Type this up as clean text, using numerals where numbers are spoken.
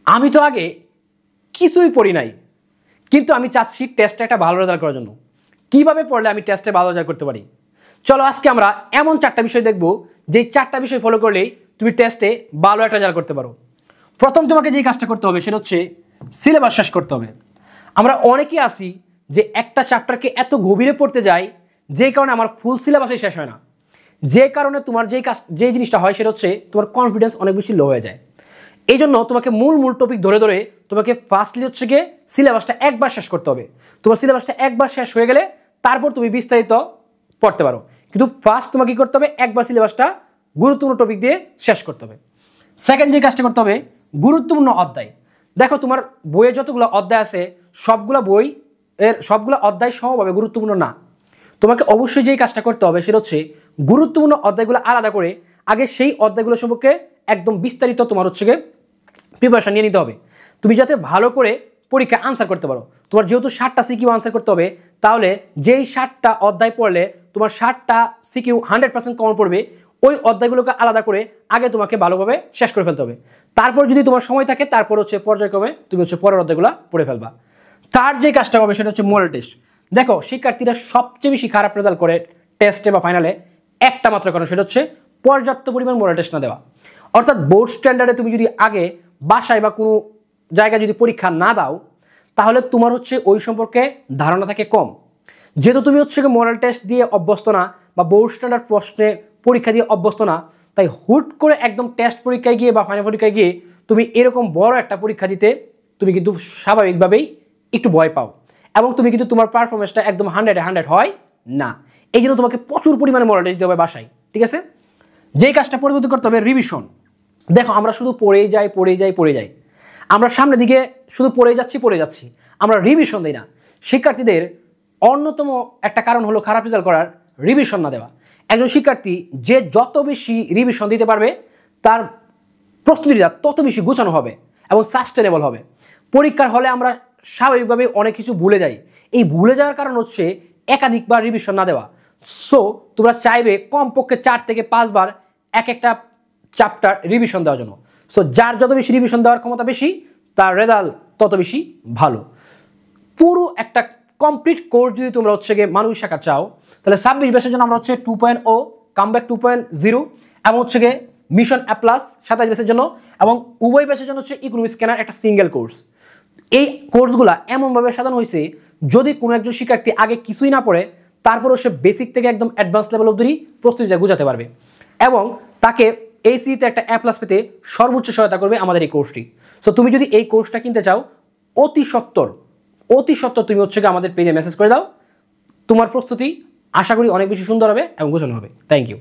আমি তো আগে কিছুই পড়ি নাই, কিন্তু আমি চাচ্ছি টেস্টে একটা ভালো রেজাল্ট করার জন্য। কিভাবে পড়লে আমি টেস্টে ভালো রেজাল্ট করতে পারি? চলো আজকে আমরা এমন 4টা বিষয় দেখব যে 4টা বিষয় ফলো করলেই তুমি টেস্টে ভালো একটা রেজাল্ট করতে পারো। প্রথম তোমাকে যে কাজটা করতে হবে সেটা হচ্ছে সিলেবাস শেষ করতে হবে। আমরা অনেকেই আছি যে একটা চ্যাপ্টারকে এত গভীরে পড়তে যাই যে কারণে আমার ফুল সিলেবাসই শেষ হয় না। যে কারণে তোমার যে জিনিসটা হয় সেটা হচ্ছে তোমার কনফিডেন্স অনেক বেশি লো হয়ে যায়। এই জন্য তোমাকে মূল টপিক ধরে ধরে তোমাকে ফার্স্টলি হচ্ছে গিয়ে সিলেবাসটা একবার শেষ করতে হবে। তোমার সিলেবাসটা একবার শেষ হয়ে গেলে তারপর তুমি বিস্তারিত পড়তে পারো, কিন্তু ফার্স্ট তোমাকে কী করতে হবে? একবার সিলেবাসটা গুরুত্বপূর্ণ টপিক দিয়ে শেষ করতে হবে। সেকেন্ড যে কাজটা করতে হবে, গুরুত্বপূর্ণ অধ্যায়। দেখো তোমার বইয়ে যতগুলো অধ্যায় আছে সবগুলো অধ্যায় সমভাবে গুরুত্বপূর্ণ না। তোমাকে অবশ্যই যেই কাজটা করতে হবে সেটা হচ্ছে গুরুত্বপূর্ণ অধ্যায়গুলো আলাদা করে আগে সেই অধ্যায়গুলো সম্পর্কে একদম বিস্তারিত তোমার হচ্ছে গিয়ে প্রিপারেশন নিয়ে নিতে হবে, তুমি যাতে ভালো করে পরীক্ষা আনসার করতে পারো। তোমার যেহেতু 60টা সিকিউ আনসার করতে হবে, তাহলে যেই 60টা অধ্যায় পড়লে তোমার 60টা সিকিউ 100% কমন পড়বে, ওই অধ্যায়গুলোকে আলাদা করে আগে তোমাকে ভালোভাবে শেষ করে ফেলতে হবে। তারপর যদি তোমার সময় থাকে তারপর হচ্ছে পর্যায়ক্রমে তুমি হচ্ছে পরের অধ্যায়গুলো পড়ে ফেলবা। তার যে কাজটা হবে সেটা হচ্ছে মডেল টেস্ট। দেখো শিক্ষার্থীরা সবচেয়ে বেশি খারাপ রেজাল্ট করে টেস্টে বা ফাইনালে একটা মাত্র কারণ, সেটা হচ্ছে পর্যাপ্ত পরিমাণ মডেল টেস্ট না দেওয়া। অর্থাৎ বোর্ড স্ট্যান্ডার্ডে তুমি যদি আগে বাসায় বা কোনো জায়গায় যদি পরীক্ষা না দাও, তাহলে তোমার হচ্ছে ওই সম্পর্কে ধারণা থাকে কম। যেহেতু তুমি হচ্ছে মডেল টেস্ট দিয়ে অভ্যস্ত না বা বোর্ড স্ট্যান্ডার্ড প্রশ্নে পরীক্ষা দিয়ে অভ্যস্ত না, তাই হুট করে একদম টেস্ট পরীক্ষায় গিয়ে বা ফাইনাল পরীক্ষায় গিয়ে তুমি এরকম বড় একটা পরীক্ষা দিতে তুমি কিন্তু স্বাভাবিকভাবেই একটু ভয় পাও, এবং তুমি কিন্তু তোমার পারফরমেন্সটা একদম 100-100 হয় না। এই জন্য তোমাকে প্রচুর পরিমাণে মডেল টেস্ট দিতে হবে বাসায়, ঠিক আছে? যেই কাজটা পরিবর্তন করতে হবে রিভিশন। দেখো আমরা শুধু পড়েই যাই, আমরা সামনের দিকে শুধু পড়ে যাচ্ছি, আমরা রিভিশন দিই না। শিক্ষার্থীদের অন্যতম একটা কারণ হলো খারাপ রেজাল্ট করার রিভিশন না দেওয়া। একজন শিক্ষার্থী যে যত বেশি রিভিশন দিতে পারবে তার প্রস্তুতিটা তত বেশি গোছানো হবে এবং সাস্টেনেবল হবে। পরীক্ষার হলে আমরা স্বাভাবিকভাবে অনেক কিছু ভুলে যাই। এই ভুলে যাওয়ার কারণ হচ্ছে একাধিকবার রিভিশন না দেওয়া। সো তোমরা চাইবে কমপক্ষে 4 থেকে 5 বার একটা চ্যাপ্টার রিভিশন দেওয়ার জন্য। সো যার যত বেশি রিভিশন দেওয়ার ক্ষমতা বেশি, তার রেজাল্ট তত বেশি ভালো। পুরো একটা কমপ্লিট কোর্স যদি তোমরা হচ্ছে গিয়ে মানবিক শাখা চাও, তাহলে 26 ব্যাচের জন্য আমরা হচ্ছে 2.0 কামব্যাক 2.0 এবং হচ্ছে গিয়ে মিশন A+ 27 ব্যাচের জন্য, এবং উভয় ব্যাচের জন্য হচ্ছে ইকোনমিক স্ক্যানার একটা সিঙ্গেল কোর্স। এই কোর্সগুলো এমনভাবে সাজানো হয়েছে যদি কোনো একজন শিক্ষার্থী আগে কিছুই না পড়ে তারপরও সে বেসিক থেকে একদম অ্যাডভান্স লেভেল অবধি প্রস্তুতিটা গুছাতে পারবে, এবং তাকে ACE-তে একটা A+ পেতে সর্বোচ্চ সহায়তা করবে আমাদের এই কোর্সটি। সো তুমি যদি এই কোর্সটা কিনতে চাও, অতি সত্বর তুমি হচ্ছে আমাদের পেজে মেসেজ করে দাও। তোমার প্রস্তুতি আশা করি অনেক বেশি সুন্দর হবে এবং গোছানো হবে। Thank you.